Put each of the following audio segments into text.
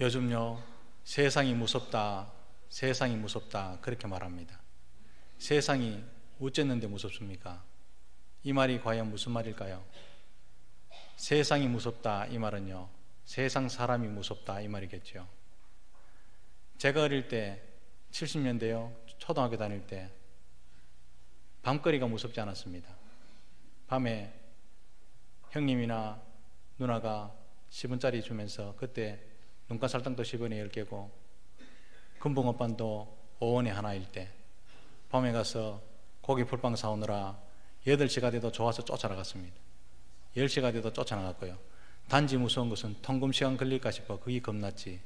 요즘요, 세상이 무섭다, 세상이 무섭다 그렇게 말합니다. 세상이 어쨌는데 무섭습니까? 이 말이 과연 무슨 말일까요? 세상이 무섭다 이 말은요, 세상 사람이 무섭다 이 말이겠죠. 제가 어릴 때 70년대요, 초등학교 다닐 때 밤거리가 무섭지 않았습니다. 밤에 형님이나 누나가 10원짜리 주면서, 그때 눈가살당도 10원에 10개고 금붕어빵도 5원에 하나일 때, 밤에 가서 고기 풀빵 사오느라 8시가 돼도 좋아서 쫓아나갔습니다. 10시가 돼도 쫓아나갔고요. 단지 무서운 것은 통금시간 걸릴까 싶어 그게 겁났지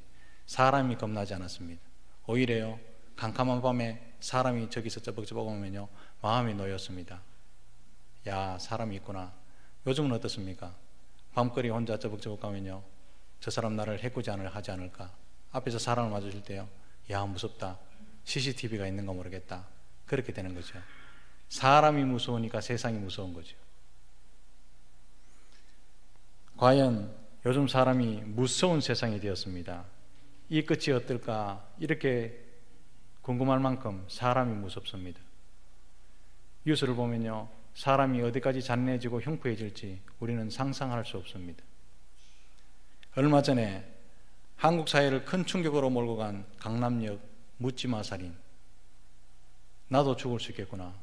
사람이 겁나지 않았습니다. 오히려요, 캄캄한 밤에 사람이 저기서 저벅저벅 오면요, 마음이 놓였습니다. 야, 사람이 있구나. 요즘은 어떻습니까? 밤거리 혼자 저벅저벅 가면요, 저 사람 나를 해코지 하지 않을까, 앞에서 사람을 마주칠 때요, 야, 무섭다, CCTV가 있는 거 모르겠다, 그렇게 되는 거죠. 사람이 무서우니까 세상이 무서운 거죠. 과연 요즘 사람이 무서운 세상이 되었습니다. 이 끝이 어떨까, 이렇게 궁금할 만큼 사람이 무섭습니다. 뉴스를 보면요, 사람이 어디까지 잔인해지고 흉포해질지 우리는 상상할 수 없습니다. 얼마 전에 한국 사회를 큰 충격으로 몰고 간 강남역 묻지마 살인, 나도 죽을 수 있겠구나.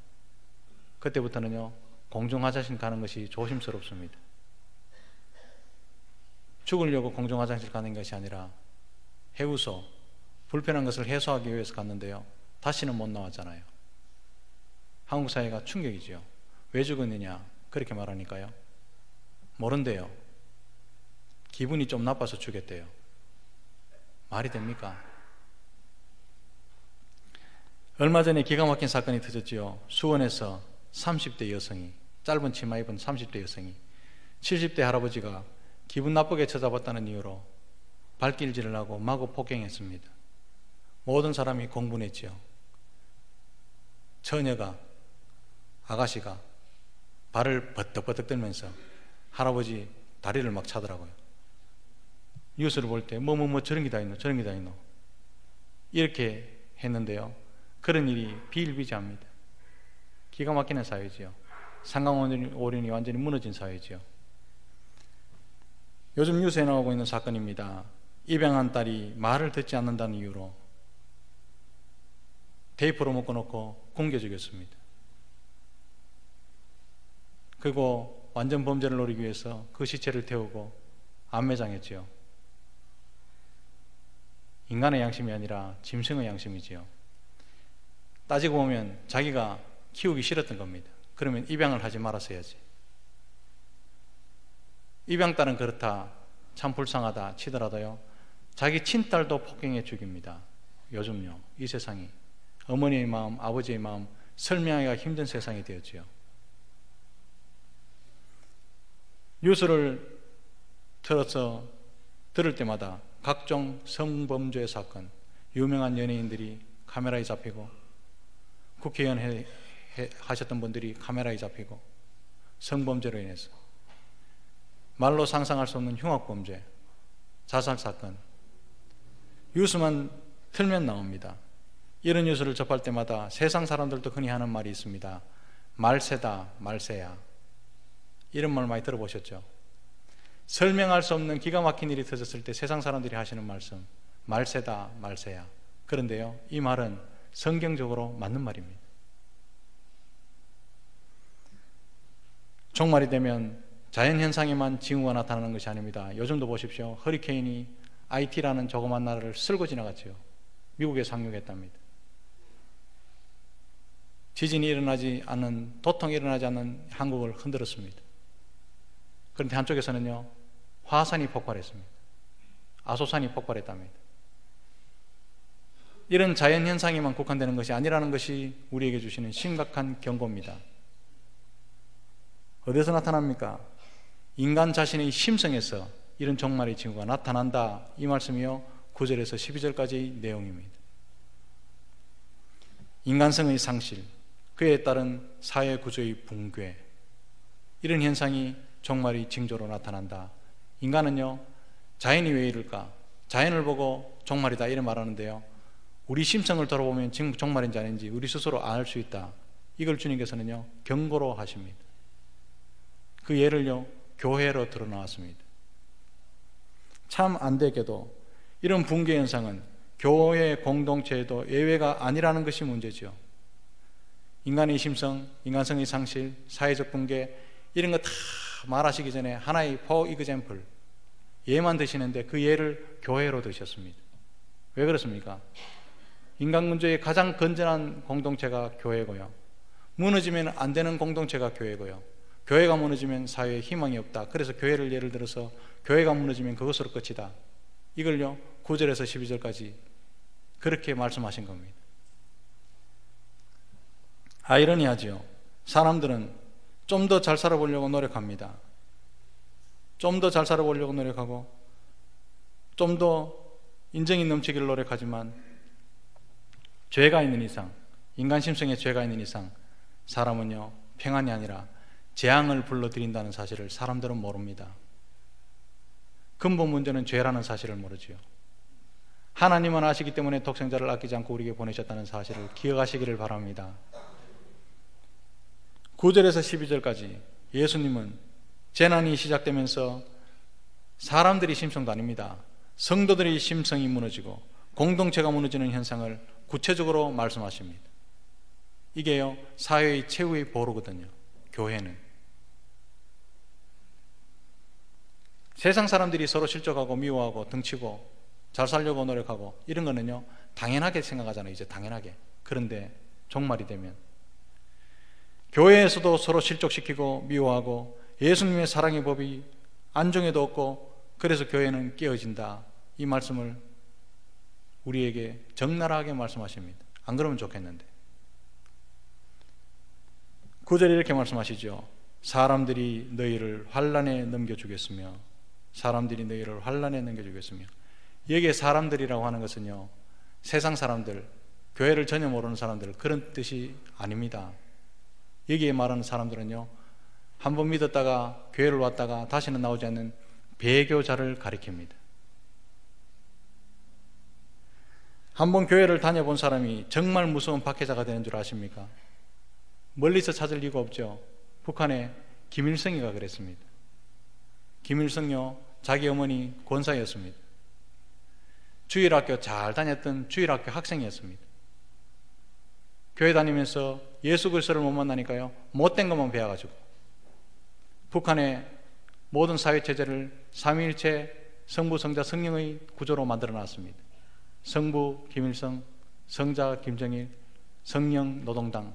그때부터는요, 공중화장실 가는 것이 조심스럽습니다. 죽으려고 공중화장실 가는 것이 아니라 해우소, 불편한 것을 해소하기 위해서 갔는데요, 다시는 못 나왔잖아요. 한국 사회가 충격이죠. 왜 죽었느냐 그렇게 말하니까요, 모른대요. 기분이 좀 나빠서 죽였대요. 말이 됩니까? 얼마 전에 기가 막힌 사건이 터졌지요. 수원에서 30대 여성이, 짧은 치마 입은 30대 여성이 70대 할아버지가 기분 나쁘게 쳐잡았다는 이유로 발길질을 하고 마구 폭행했습니다. 모든 사람이 공분했지요. 처녀가, 아가씨가 발을 버떡버떡 들면서 할아버지 다리를 막 차더라고요. 뉴스를 볼 때 저런 게 다 있노, 저런 게 다 있노, 이렇게 했는데요, 그런 일이 비일비재합니다. 기가 막히는 사회지요. 상강오륜이 완전히 무너진 사회지요. 요즘 뉴스에 나오고 있는 사건입니다. 입양한 딸이 말을 듣지 않는다는 이유로 테이프로 묶어놓고 굶겨 죽였습니다. 그리고 완전 범죄를 노리기 위해서 그 시체를 태우고 안매장했지요. 인간의 양심이 아니라 짐승의 양심이지요. 따지고 보면 자기가 키우기 싫었던 겁니다. 그러면 입양을 하지 말았어야지. 입양딸은 그렇다, 참 불쌍하다 치더라도요, 자기 친딸도 폭행해 죽입니다. 요즘요, 이 세상이, 어머니의 마음, 아버지의 마음 설명하기가 힘든 세상이 되었지요. 뉴스를 들을 때마다 각종 성범죄 사건, 유명한 연예인들이 카메라에 잡히고, 국회의원 하셨던 분들이 카메라에 잡히고, 성범죄로 인해서 말로 상상할 수 없는 흉악범죄, 자살사건, 뉴스만 틀면 나옵니다. 이런 뉴스를 접할 때마다 세상 사람들도 흔히 하는 말이 있습니다. 말세다, 말세야. 이런 말 많이 들어보셨죠? 설명할 수 없는 기가 막힌 일이 터졌을 때 세상 사람들이 하시는 말씀, 말세다, 말세야. 그런데요, 이 말은 성경적으로 맞는 말입니다. 종말이 되면 자연현상에만 징후가 나타나는 것이 아닙니다. 요즘도 보십시오. 허리케인이 IT라는 조그만 나라를 쓸고 지나갔죠. 미국에 상륙했답니다. 지진이 일어나지 않는, 도통이 일어나지 않는 한국을 흔들었습니다. 그런데 한쪽에서는요, 화산이 폭발했습니다. 아소산이 폭발했답니다. 이런 자연현상에만 국한되는 것이 아니라는 것이 우리에게 주시는 심각한 경고입니다. 어디서 나타납니까? 인간 자신의 심성에서 이런 종말의 징후가 나타난다, 이 말씀이요, 9절에서 12절까지의 내용입니다. 인간성의 상실, 그에 따른 사회 구조의 붕괴, 이런 현상이 종말의 징조로 나타난다. 인간은요, 자연이 왜 이럴까? 자연을 보고 종말이다 이런 말하는데요, 우리 심성을 돌아보면 지금 종말인지 아닌지 우리 스스로 알 수 있다. 이걸 주님께서는요 경고로 하십니다. 그 예를요 교회로 드러나왔습니다. 참 안되게도 이런 붕괴 현상은 교회 공동체에도 예외가 아니라는 것이 문제죠. 인간의 심성, 인간성의 상실, 사회적 붕괴 이런 거 다 말하시기 전에 하나의 포 이그젬플 예만 드시는데 그 예를 교회로 드셨습니다. 왜 그렇습니까? 인간 문제의 가장 건전한 공동체가 교회고요, 무너지면 안 되는 공동체가 교회고요, 교회가 무너지면 사회에 희망이 없다. 그래서 교회를 예를 들어서 교회가 무너지면 그것으로 끝이다. 이걸요 9절에서 12절까지 그렇게 말씀하신 겁니다. 아이러니하지요. 사람들은 좀 더 잘 살아보려고 노력합니다. 좀 더 잘 살아보려고 노력하고 좀 더 인정이 넘치기를 노력하지만 죄가 있는 이상, 인간 심성에 죄가 있는 이상 사람은요 평안이 아니라 재앙을 불러들인다는 사실을 사람들은 모릅니다. 근본 문제는 죄라는 사실을 모르지요. 하나님은 아시기 때문에 독생자를 아끼지 않고 우리에게 보내셨다는 사실을 기억하시기를 바랍니다. 9절에서 12절까지 예수님은 재난이 시작되면서 사람들이 심성도 아닙니다, 성도들의 심성이 무너지고 공동체가 무너지는 현상을 구체적으로 말씀하십니다. 이게요 사회의 최후의 보루거든요. 교회는 세상 사람들이 서로 실족하고 미워하고 등치고 잘 살려고 노력하고 이런 거는요 당연하게 생각하잖아요. 이제 당연하게. 그런데 종말이 되면 교회에서도 서로 실족시키고 미워하고 예수님의 사랑의 법이 안정에도 없고 그래서 교회는 깨어진다. 이 말씀을 우리에게 적나라하게 말씀하십니다. 안 그러면 좋겠는데 9절에 이렇게 말씀하시죠. 사람들이 너희를 환난에 넘겨주겠으며 사람들이 너희를 환난에 넘겨주겠으며. 여기에 사람들이라고 하는 것은요 세상 사람들, 교회를 전혀 모르는 사람들 그런 뜻이 아닙니다. 여기에 말하는 사람들은요 한번 믿었다가 교회를 왔다가 다시는 나오지 않는 배교자를 가리킵니다. 한번 교회를 다녀본 사람이 정말 무서운 박해자가 되는 줄 아십니까? 멀리서 찾을 이유가 없죠. 북한의 김일성이가 그랬습니다. 김일성요 자기 어머니 권사였습니다. 주일학교 잘 다녔던 주일학교 학생이었습니다. 교회 다니면서 예수 그리스도를 못 만나니까요 못된 것만 배워가지고 북한의 모든 사회체제를 삼위일체 성부, 성자, 성령의 구조로 만들어 놨습니다. 성부 김일성, 성자 김정일, 성령 노동당.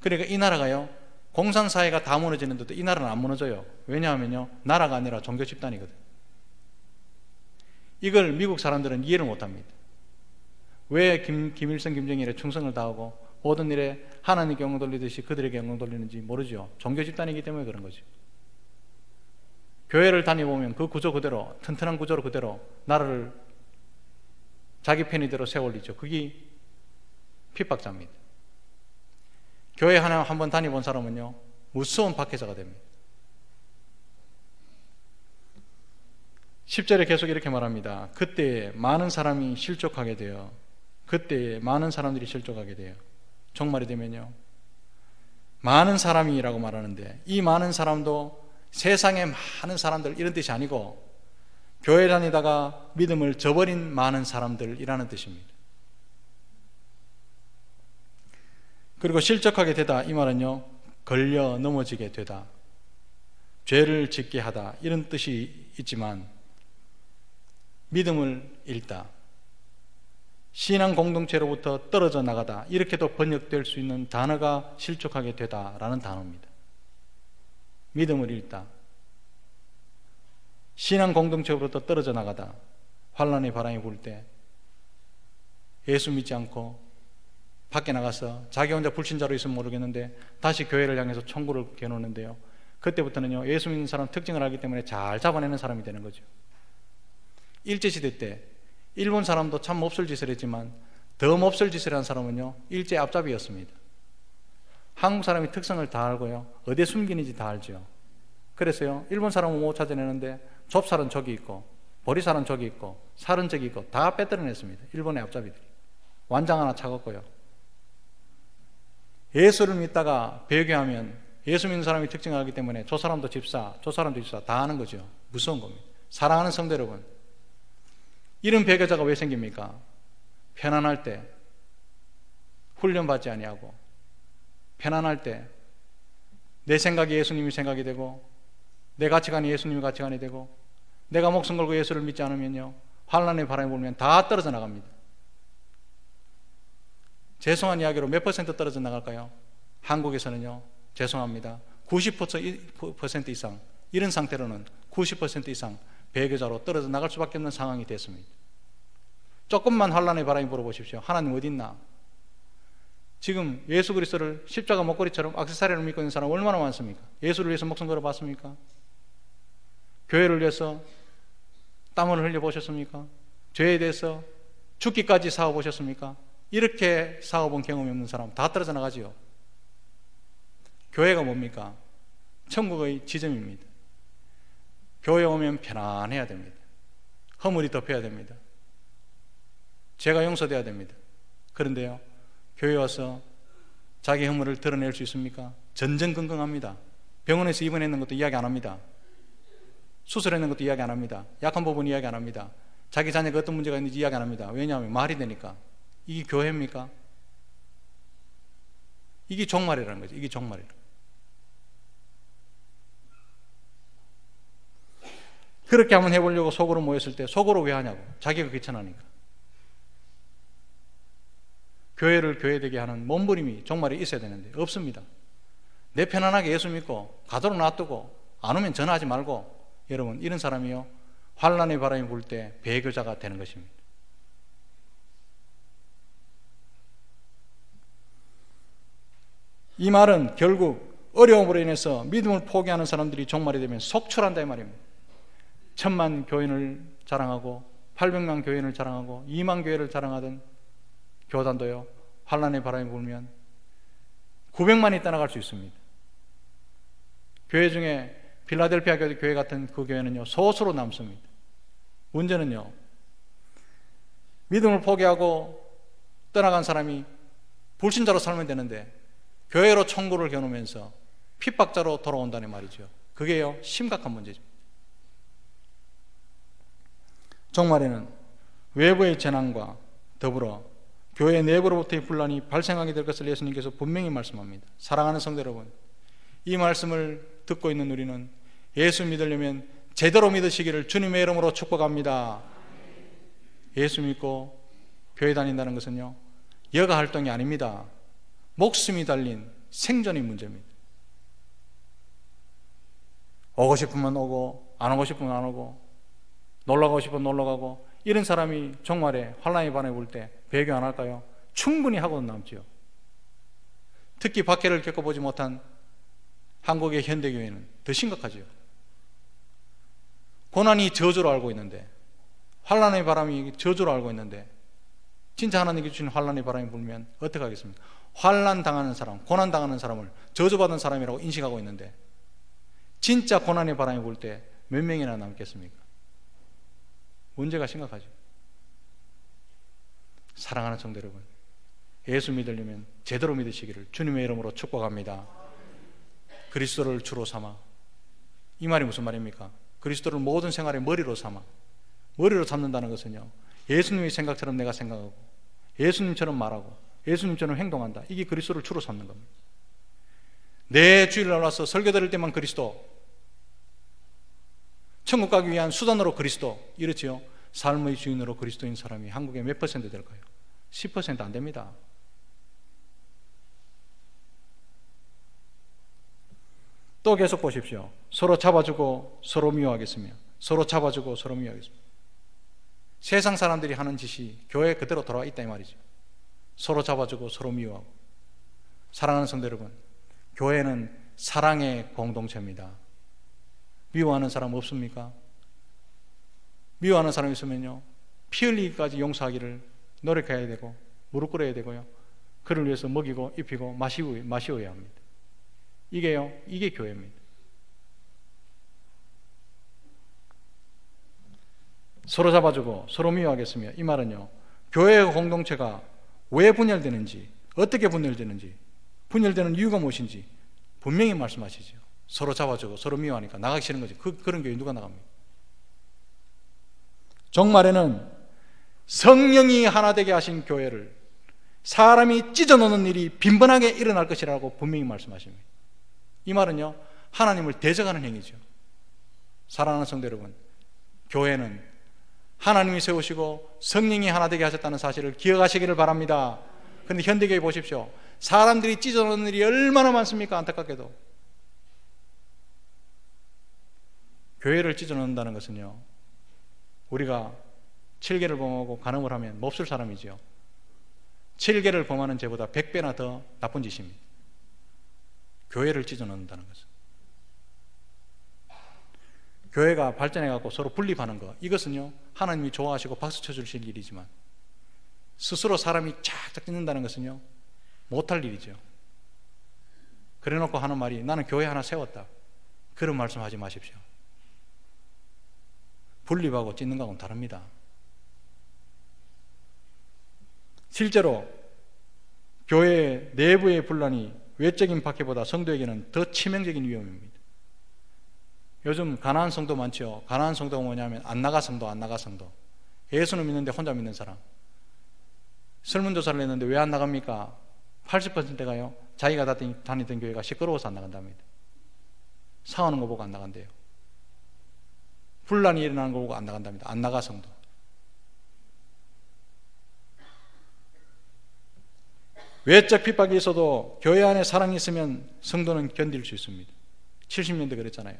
그러니까 이 나라가요 공산사회가 다 무너지는데도 이 나라는 안 무너져요. 왜냐하면요 나라가 아니라 종교 집단이거든. 이걸 미국 사람들은 이해를 못합니다. 왜 김일성 김정일에 충성을 다하고 모든 일에 하나님께 영광 돌리듯이 그들에게 영광 돌리는지 모르죠. 종교 집단이기 때문에 그런 거죠. 교회를 다녀보면 그 구조 그대로 튼튼한 구조로 그대로 나라를 자기 편의대로 세월리죠. 그게 핍박자입니다. 교회 하나 한번 다녀본 사람은요 무서운 박해자가 됩니다. 10절에 계속 이렇게 말합니다. 그때에 많은 사람이 실족하게 돼요. 그때에 많은 사람들이 실족하게 돼요. 종말이 되면요 많은 사람이라고 말하는데 이 많은 사람도 세상에 많은 사람들 이런 뜻이 아니고 교회 다니다가 믿음을 저버린 많은 사람들이라는 뜻입니다. 그리고 실족하게 되다 이 말은요 걸려 넘어지게 되다, 죄를 짓게 하다 이런 뜻이 있지만 믿음을 잃다, 신앙 공동체로부터 떨어져 나가다 이렇게도 번역될 수 있는 단어가 실족하게 되다라는 단어입니다. 믿음을 잃다, 신앙 공동체로부터 떨어져 나가다. 환난의 바람이 불 때 예수 믿지 않고 밖에 나가서 자기 혼자 불신자로 있으면 모르겠는데 다시 교회를 향해서 총구를 겨누는데요 그때부터는요 예수 믿는 사람 특징을 알기 때문에 잘 잡아내는 사람이 되는 거죠. 일제시대 때 일본 사람도 참 몹쓸 짓을 했지만 더 몹쓸 짓을 한 사람은요 일제 앞잡이였습니다. 한국 사람이 특성을 다 알고요 어디에 숨기는지 다 알죠. 그래서요 일본 사람은 못 찾아내는데 좁쌀은 저기 있고 보리살은 저기 있고 살은 저기 있고 다 빼뜨려냈습니다. 일본의 앞잡이들이. 완장 하나 차갔고요. 예수를 믿다가 배교하면 예수 믿는 사람이 특징하기 때문에 저 사람도 집사, 저 사람도 집사 다 하는 거죠. 무서운 겁니다. 사랑하는 성도 여러분, 이런 배교자가 왜 생깁니까? 편안할 때 훈련받지 아니하고, 편안할 때 내 생각이 예수님이 생각이 되고, 내 가치관이 예수님의 가치관이 되고, 내가 목숨 걸고 예수를 믿지 않으면요, 환난의 바람이 불면 다 떨어져 나갑니다. 죄송한 이야기로 몇 퍼센트 떨어져 나갈까요? 한국에서는요, 죄송합니다, 90% 이상, 이런 상태로는 90% 이상 배교자로 떨어져 나갈 수밖에 없는 상황이 됐습니다. 조금만 환난의 바람이 불어보십시오. 하나님 어디 있나? 지금 예수 그리스도를 십자가 목걸이처럼 액세서리를 믿고 있는 사람 얼마나 많습니까? 예수를 위해서 목숨 걸어봤습니까? 교회를 위해서 땀을 흘려보셨습니까? 죄에 대해서 죽기까지 싸워보셨습니까? 이렇게 싸워본 경험이 없는 사람 다 떨어져 나가지요. 교회가 뭡니까? 천국의 지점입니다. 교회 오면 편안해야 됩니다. 허물이 덮여야 됩니다. 죄가 용서돼야 됩니다. 그런데요, 교회 와서 자기 허물을 드러낼 수 있습니까? 전전긍긍합니다. 병원에서 입원했는 것도 이야기 안 합니다. 수술했는 것도 이야기 안 합니다. 약한 부분 이야기 안 합니다. 자기 자녀가 어떤 문제가 있는지 이야기 안 합니다. 왜냐하면 말이 되니까. 이게 교회입니까? 이게 종말이라는 거죠. 이게 종말이라. 그렇게 한번 해보려고 속으로 모였을 때 속으로 왜 하냐고. 자기가 귀찮으니까. 교회를 교회되게 하는 몸부림이 종말에 있어야 되는데 없습니다. 내 편안하게 예수 믿고 가도록 놔두고 안 오면 전화하지 말고, 여러분, 이런 사람이요, 환난의 바람이 불 때 배교자가 되는 것입니다. 이 말은 결국 어려움으로 인해서 믿음을 포기하는 사람들이 종말이 되면 속출한다 이 말입니다. 1000만 교인을 자랑하고 800만 교인을 자랑하고 2만 교회를 자랑하던 교단도요, 환난의 바람이 불면 900만이 떠나갈 수 있습니다. 교회 중에 필라델피아 교회 같은 그 교회는요, 소수로 남습니다. 문제는요, 믿음을 포기하고 떠나간 사람이 불신자로 살면 되는데 교회로 총구를 겨누면서 핍박자로 돌아온다는 말이죠. 그게요, 심각한 문제죠. 종말에는 외부의 재난과 더불어 교회 내부로부터의 분란이 발생하게 될 것을 예수님께서 분명히 말씀합니다. 사랑하는 성도 여러분, 이 말씀을 듣고 있는 우리는 예수 믿으려면 제대로 믿으시기를 주님의 이름으로 축복합니다. 예수 믿고 교회 다닌다는 것은요, 여가 활동이 아닙니다. 목숨이 달린 생존의 문제입니다. 오고 싶으면 오고 안 오고 싶으면 안 오고, 놀러 가고 싶으면 놀러 가고, 이런 사람이 종말에 환난의 바람이 불 때 배교 안 할까요? 충분히 하고 남지요. 특히 박해를 겪어보지 못한 한국의 현대교회는 더 심각하지요. 고난이 저주로 알고 있는데, 환난의 바람이 저주로 알고 있는데, 진짜 하나님께 주신 환난의 바람이 불면 어떻게 하겠습니까? 환난 당하는 사람, 고난 당하는 사람을 저주받은 사람이라고 인식하고 있는데, 진짜 고난의 바람이 불 때 몇 명이나 남겠습니까? 문제가 심각하죠. 사랑하는 성도 여러분, 예수 믿으려면 제대로 믿으시기를 주님의 이름으로 축복합니다. 그리스도를 주로 삼아. 이 말이 무슨 말입니까? 그리스도를 모든 생활의 머리로 삼아. 머리로 삼는다는 것은요, 예수님의 생각처럼 내가 생각하고 예수님처럼 말하고 예수님처럼 행동한다. 이게 그리스도를 주로 삼는 겁니다. 내 주일날 와서 설교 드릴 때만 그리스도, 천국 가기 위한 수단으로 그리스도, 이렇지요. 삶의 주인으로 그리스도인 사람이 한국에 몇 퍼센트 될까요? 10% 안 됩니다. 또 계속 보십시오. 서로 잡아주고 서로 미워하겠으며, 서로 잡아주고 서로 미워하겠으며. 세상 사람들이 하는 짓이 교회에 그대로 돌아와 있다 이 말이죠. 서로 잡아주고 서로 미워하고. 사랑하는 성도 여러분, 교회는 사랑의 공동체입니다. 미워하는 사람 없습니까? 미워하는 사람 있으면요, 피 흘리기까지 용서하기를 노력해야 되고 무릎 꿇어야 되고요, 그를 위해서 먹이고 입히고 마시어야 합니다. 이게 교회입니다. 서로 잡아주고 서로 미워하겠으며, 이 말은요, 교회 공동체가 왜 분열되는지, 어떻게 분열되는지, 분열되는 이유가 무엇인지 분명히 말씀하시죠. 서로 잡아주고 서로 미워하니까 나가기 싫은 거지. 그런 교회 누가 나갑니까? 종말에는 성령이 하나 되게 하신 교회를 사람이 찢어놓는 일이 빈번하게 일어날 것이라고 분명히 말씀하십니다. 이 말은요, 하나님을 대적하는 행위죠. 사랑하는 성도 여러분, 교회는 하나님이 세우시고 성령이 하나 되게 하셨다는 사실을 기억하시기를 바랍니다. 그런데 현대교회 보십시오. 사람들이 찢어놓는 일이 얼마나 많습니까? 안타깝게도. 교회를 찢어놓는다는 것은요, 우리가 7계를 범하고 간음을 하면 몹쓸 사람이지요. 7계를 범하는 죄보다 100배나 더 나쁜 짓입니다. 교회를 찢어놓는다는 것은. 교회가 발전해갖고 서로 분립하는 것, 이것은요, 하나님이 좋아하시고 박수 쳐주실 일이지만 스스로 사람이 쫙쫙 찢는다는 것은요, 못할 일이죠. 그래놓고 하는 말이 나는 교회 하나 세웠다, 그런 말씀하지 마십시오. 분립하고 찢는 거하고는 다릅니다. 실제로 교회 내부의 분란이 외적인 박해보다 성도에게는 더 치명적인 위험입니다. 요즘 가난한 성도 많죠. 가난한 성도가 뭐냐면 안 나가 성도. 예수는 믿는데 혼자 믿는 사람. 설문조사를 했는데 왜 안 나갑니까? 80%가요, 자기가 다니던 교회가 시끄러워서 안 나간답니다. 싸우는 거 보고 안 나간대요. 분란이 일어나는 거 보고 안 나간답니다. 안 나가 성도. 외적 핍박이 있어도 교회 안에 사랑이 있으면 성도는 견딜 수 있습니다. 70년대 그랬잖아요.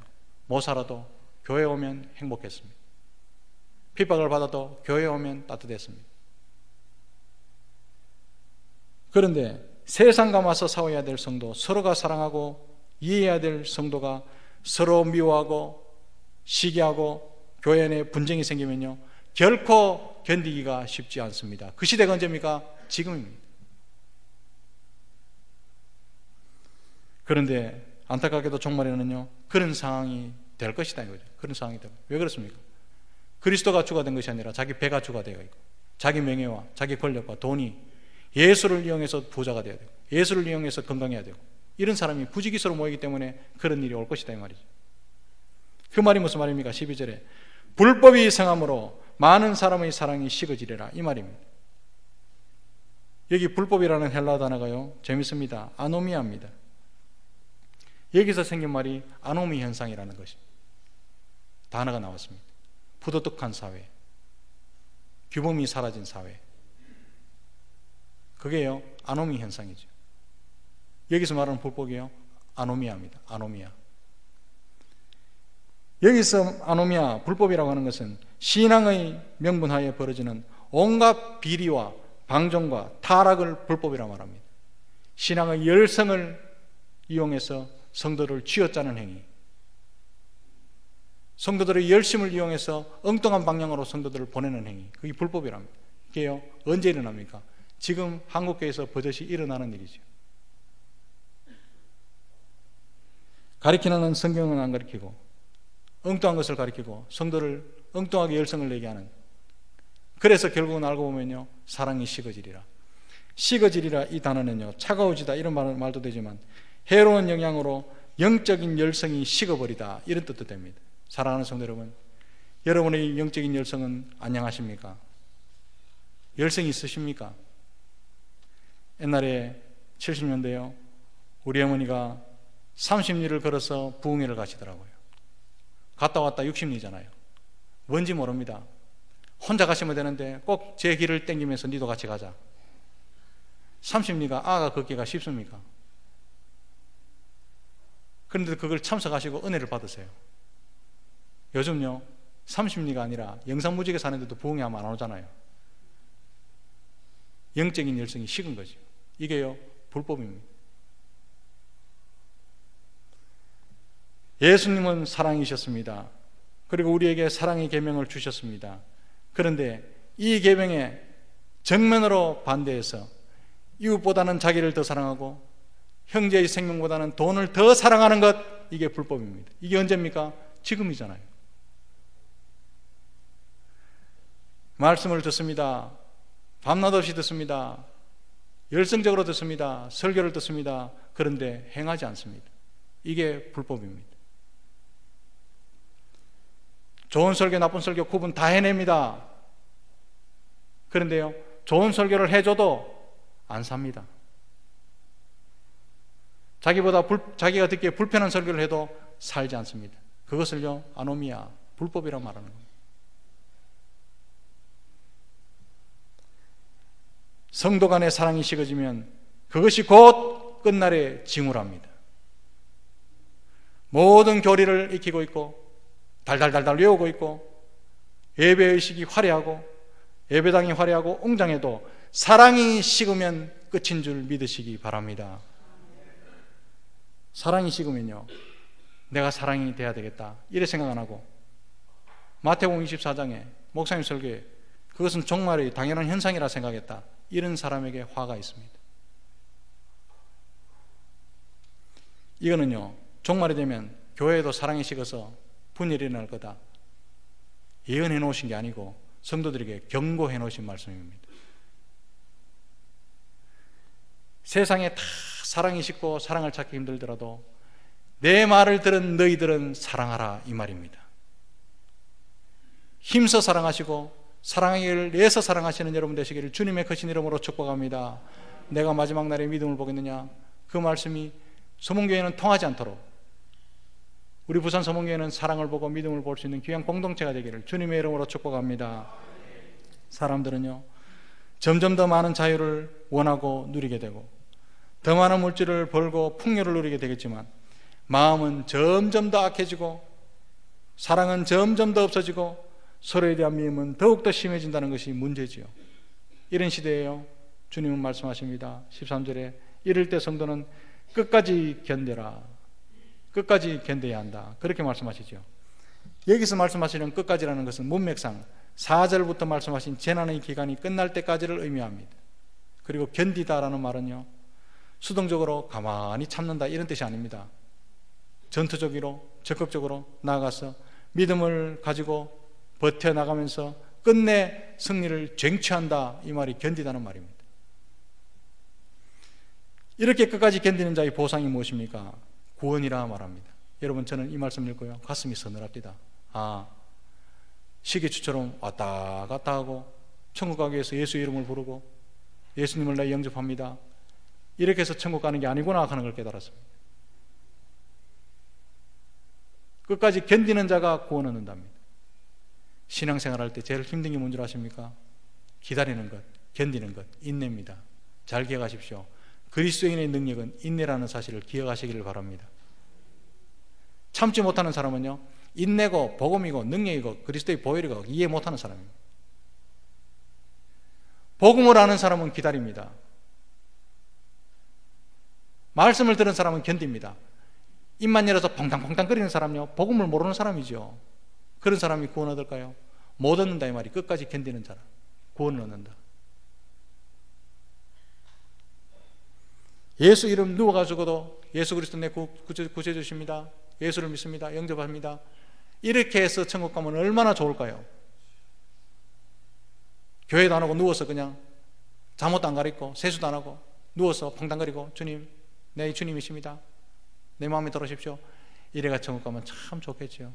못 살아도 교회 오면 행복했습니다. 핍박을 받아도 교회 오면 따뜻했습니다. 그런데 세상과 맞서 싸워야 될 성도, 서로가 사랑하고 이해해야 될 성도가 서로 미워하고 시기하고 교회 안에 분쟁이 생기면요, 결코 견디기가 쉽지 않습니다. 그 시대가 언제입니까? 지금입니다. 그런데 안타깝게도 종말에는요, 그런 상황이 될 것이다 이거죠. 그런 상황이 되고. 왜 그렇습니까? 그리스도가 주가 된 것이 아니라 자기 배가 주가 되어 있고, 자기 명예와 자기 권력과 돈이 예수를 이용해서 부자가 되어야 되고, 예수를 이용해서 건강해야 되고, 이런 사람이 부지기수로 모이기 때문에 그런 일이 올 것이다 이 말이죠. 그 말이 무슨 말입니까? 12절에 불법이 성함으로 많은 사람의 사랑이 식어지리라, 이 말입니다. 여기 불법이라는 헬라 단어가요, 재밌습니다. 아노미아입니다. 여기서 생긴 말이 아노미 현상이라는 것입니다. 단어가 나왔습니다. 부도덕한 사회, 규범이 사라진 사회, 그게요 아노미 현상이죠. 여기서 말하는 불법이요 아노미아입니다. 아노미아. 여기서 아노미아, 불법이라고 하는 것은 신앙의 명분하에 벌어지는 온갖 비리와 방종과 타락을 불법이라고 말합니다. 신앙의 열성을 이용해서 성도를 쥐어짜는 행위, 성도들의 열심을 이용해서 엉뚱한 방향으로 성도들을 보내는 행위, 그게 불법이랍니다. 이게요 언제 일어납니까? 지금 한국교회에서 버젓이 일어나는 일이죠. 가리키는 성경은 안 가리키고 엉뚱한 것을 가리키고 성도를 엉뚱하게 열성을 내게 하는, 그래서 결국은 알고 보면요 사랑이 식어지리라. 식어지리라 이 단어는요 차가워지다 이런 말도 되지만 해로운 영향으로 영적인 열성이 식어버리다 이런 뜻도 됩니다. 사랑하는 성도 여러분, 여러분의 영적인 열성은 안녕하십니까? 열성이 있으십니까? 옛날에 70년대요 우리 어머니가 30리를 걸어서 부흥회를 가시더라고요. 갔다 왔다 60리잖아요. 뭔지 모릅니다. 혼자 가시면 되는데 꼭 제 길을 땡기면서 니도 같이 가자. 30리가 아가 걷기가 쉽습니까? 그런데 그걸 참석하시고 은혜를 받으세요. 요즘요 30리가 아니라 영상무직에 사는데도 부흥회 하면 안 오잖아요. 영적인 열성이 식은 거죠. 이게요 불법입니다. 예수님은 사랑이셨습니다. 그리고 우리에게 사랑의 계명을 주셨습니다. 그런데 이 계명에 정면으로 반대해서 이웃보다는 자기를 더 사랑하고 형제의 생명보다는 돈을 더 사랑하는 것, 이게 불법입니다. 이게 언제입니까? 지금이잖아요. 말씀을 듣습니다. 밤낮 없이 듣습니다. 열성적으로 듣습니다. 설교를 듣습니다. 그런데 행하지 않습니다. 이게 불법입니다. 좋은 설교, 나쁜 설교 구분 다 해냅니다. 그런데요, 좋은 설교를 해줘도 안 삽니다. 자기가 듣기에 불편한 설교를 해도 살지 않습니다. 그것을요, 아노미아, 불법이라고 말하는 겁니다. 성도 간의 사랑이 식어지면 그것이 곧 끝날에 징후랍니다. 모든 교리를 익히고 있고 달달달달 외우고 있고 예배의식이 화려하고 예배당이 화려하고 웅장해도 사랑이 식으면 끝인 줄 믿으시기 바랍니다. 사랑이 식으면요, 내가 사랑이 돼야 되겠다 이래 생각 안 하고 마태복음 24장에 목사님 설교에 그것은 종말의 당연한 현상이라 생각했다, 이런 사람에게 화가 있습니다. 이거는요, 종말이 되면 교회에도 사랑이 식어서 분열이 일어날 거다 예언해 놓으신 게 아니고 성도들에게 경고해 놓으신 말씀입니다. 세상에 다 사랑이 식고 사랑을 찾기 힘들더라도 내 말을 들은 너희들은 사랑하라, 이 말입니다. 힘써 사랑하시고 사랑하기를 위해서 사랑하시는 여러분 되시기를 주님의 크신 이름으로 축복합니다. 내가 마지막 날에 믿음을 보겠느냐, 그 말씀이 서문교회는 통하지 않도록 우리 부산 서문교회는 사랑을 보고 믿음을 볼 수 있는 귀한 공동체가 되기를 주님의 이름으로 축복합니다. 사람들은요, 점점 더 많은 자유를 원하고 누리게 되고 더 많은 물질을 벌고 풍요를 누리게 되겠지만 마음은 점점 더 악해지고 사랑은 점점 더 없어지고 서로에 대한 미움은 더욱더 심해진다는 것이 문제지요. 이런 시대에요, 주님은 말씀하십니다. 13절에 이럴 때 성도는 끝까지 견뎌라, 끝까지 견뎌야 한다, 그렇게 말씀하시죠. 여기서 말씀하시는 끝까지라는 것은 문맥상 4절부터 말씀하신 재난의 기간이 끝날 때까지를 의미합니다. 그리고 견디다라는 말은요, 수동적으로 가만히 참는다 이런 뜻이 아닙니다. 전투적으로 적극적으로 나아가서 믿음을 가지고 버텨나가면서 끝내 승리를 쟁취한다, 이 말이 견디다는 말입니다. 이렇게 끝까지 견디는 자의 보상이 무엇입니까? 구원이라 말합니다. 여러분, 저는 이 말씀 읽고요, 가슴이 서늘합니다. 시계추처럼 왔다 갔다 하고 천국 가기 위해서 예수 이름을 부르고 예수님을 나 영접합니다, 이렇게 해서 천국 가는 게 아니구나 하는 걸 깨달았습니다. 끝까지 견디는 자가 구원 얻는답니다. 신앙생활 할 때 제일 힘든 게 뭔지 아십니까? 기다리는 것, 견디는 것, 인내입니다. 잘 기억하십시오. 그리스도인의 능력은 인내라는 사실을 기억하시기를 바랍니다. 참지 못하는 사람은요, 인내고 복음이고 능력이고 그리스도의 보혈이고 이해 못하는 사람입니다. 복음을 아는 사람은 기다립니다. 말씀을 들은 사람은 견딥니다. 입만 열어서 펑탕펑탕 거리는 사람요, 복음을 모르는 사람이죠. 그런 사람이 구원 얻을까요? 못 얻는다, 이 말이. 끝까지 견디는 자라 구원을 얻는다. 예수 이름 누워가지고도 예수 그리스도 내 구세주십니다, 예수를 믿습니다, 영접합니다, 이렇게 해서 천국 가면 얼마나 좋을까요? 교회도 안 하고 누워서 그냥 잠옷도 안 가리고 세수도 안 하고 누워서 펑탕거리고 주님, 내 주님이십니다, 내 마음에 들어오십시오, 이래가 천국 가면 참 좋겠죠.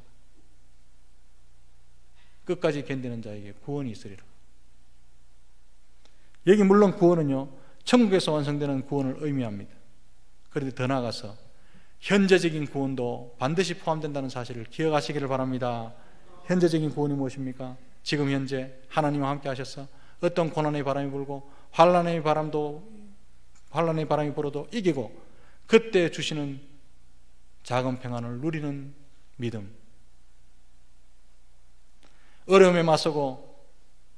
끝까지 견디는 자에게 구원이 있으리라. 여기 물론 구원은요, 천국에서 완성되는 구원을 의미합니다. 그런데 더 나아가서 현재적인 구원도 반드시 포함된다는 사실을 기억하시기를 바랍니다. 현재적인 구원이 무엇입니까? 지금 현재 하나님과 함께 하셔서 어떤 고난의 바람이 불고 환난의 바람이 불어도 이기고 그때 주시는 작은 평안을 누리는 믿음, 어려움에 맞서고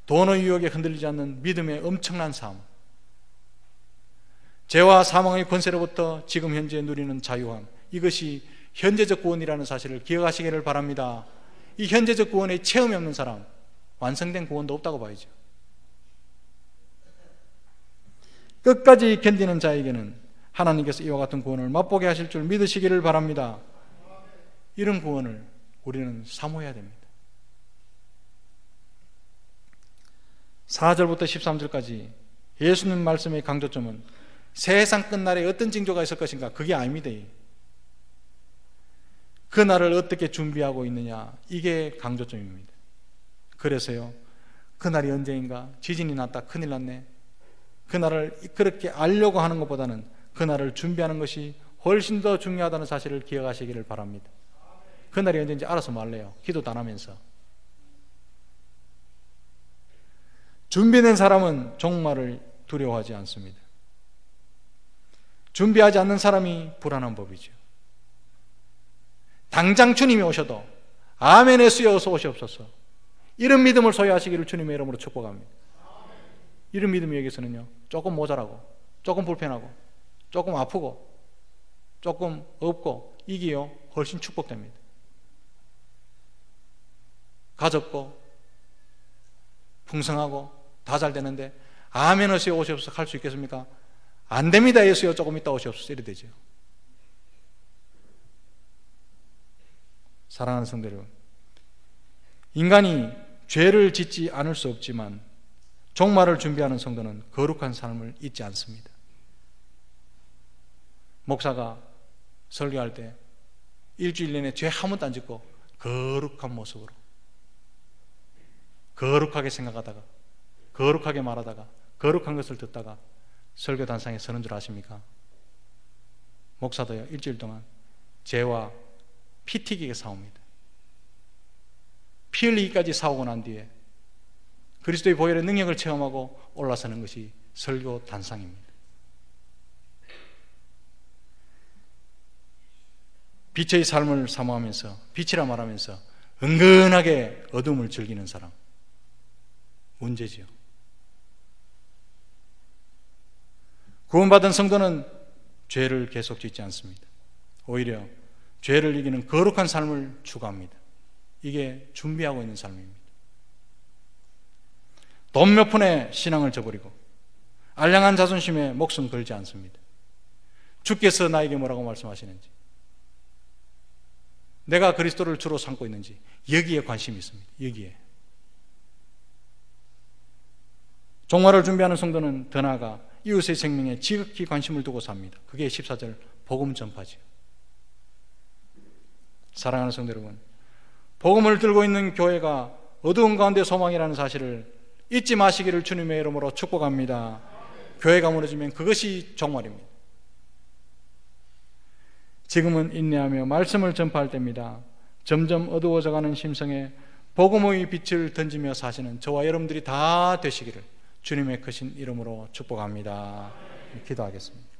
돈의 유혹에 흔들리지 않는 믿음의 엄청난 삶, 죄와 사망의 권세로부터 지금 현재 누리는 자유함, 이것이 현재적 구원이라는 사실을 기억하시기를 바랍니다. 이 현재적 구원의 체험이 없는 사람, 완성된 구원도 없다고 봐야죠. 끝까지 견디는 자에게는 하나님께서 이와 같은 구원을 맛보게 하실 줄 믿으시기를 바랍니다. 이런 구원을 우리는 사모해야 됩니다. 4절부터 13절까지 예수님 말씀의 강조점은 세상 끝날에 어떤 징조가 있을 것인가, 그게 아닙니다. 그 날을 어떻게 준비하고 있느냐, 이게 강조점입니다. 그래서요, 그날이 언제인가, 지진이 났다, 큰일 났네, 그날을 그렇게 알려고 하는 것보다는 그날을 준비하는 것이 훨씬 더 중요하다는 사실을 기억하시기를 바랍니다. 그날이 언제인지 알아서 말래요. 기도도 안 하면서. 준비된 사람은 종말을 두려워하지 않습니다. 준비하지 않는 사람이 불안한 법이죠. 당장 주님이 오셔도 아멘 예수여 어서 오시옵소서, 이런 믿음을 소유하시기를 주님의 이름으로 축복합니다. 이런 믿음이 여기서는요, 조금 모자라고, 조금 불편하고, 조금 아프고, 조금 없고, 이게요 훨씬 축복됩니다. 가졌고 풍성하고 다 잘 되는데 아멘 예수여 오시옵소서 할 수 있겠습니까? 안 됩니다. 예수여 조금 있다 오시옵소서, 이래 되죠. 사랑하는 성도 여러분, 인간이 죄를 짓지 않을 수 없지만 종말을 준비하는 성도는 거룩한 삶을 잊지 않습니다. 목사가 설교할 때 일주일 내내 죄 한 번도 안 짓고 거룩한 모습으로 거룩하게 생각하다가 거룩하게 말하다가 거룩한 것을 듣다가 설교 단상에 서는 줄 아십니까? 목사도요, 일주일 동안 죄와 피 튀기게 싸웁니다. 피 흘리기까지 싸우고 난 뒤에 그리스도의 보혈의 능력을 체험하고 올라서는 것이 설교 단상입니다. 빛의 삶을 사모하면서, 빛이라 말하면서 은근하게 어둠을 즐기는 사람, 문제지요. 구원받은 성도는 죄를 계속 짓지 않습니다. 오히려 죄를 이기는 거룩한 삶을 추구합니다. 이게 준비하고 있는 삶입니다. 돈 몇 푼에 신앙을 저버리고 알량한 자존심에 목숨 걸지 않습니다. 주께서 나에게 뭐라고 말씀하시는지, 내가 그리스도를 주로 삼고 있는지, 여기에 관심이 있습니다. 여기에. 종말을 준비하는 성도는 더 나아가 이웃의 생명에 지극히 관심을 두고 삽니다. 그게 14절 복음 전파지요. 사랑하는 성도 여러분, 복음을 들고 있는 교회가 어두운 가운데 소망이라는 사실을 잊지 마시기를 주님의 이름으로 축복합니다. 교회가 무너지면 그것이 종말입니다. 지금은 인내하며 말씀을 전파할 때입니다. 점점 어두워져가는 심성에 복음의 빛을 던지며 사시는 저와 여러분들이 다 되시기를 주님의 크신 이름으로 축복합니다. 기도하겠습니다.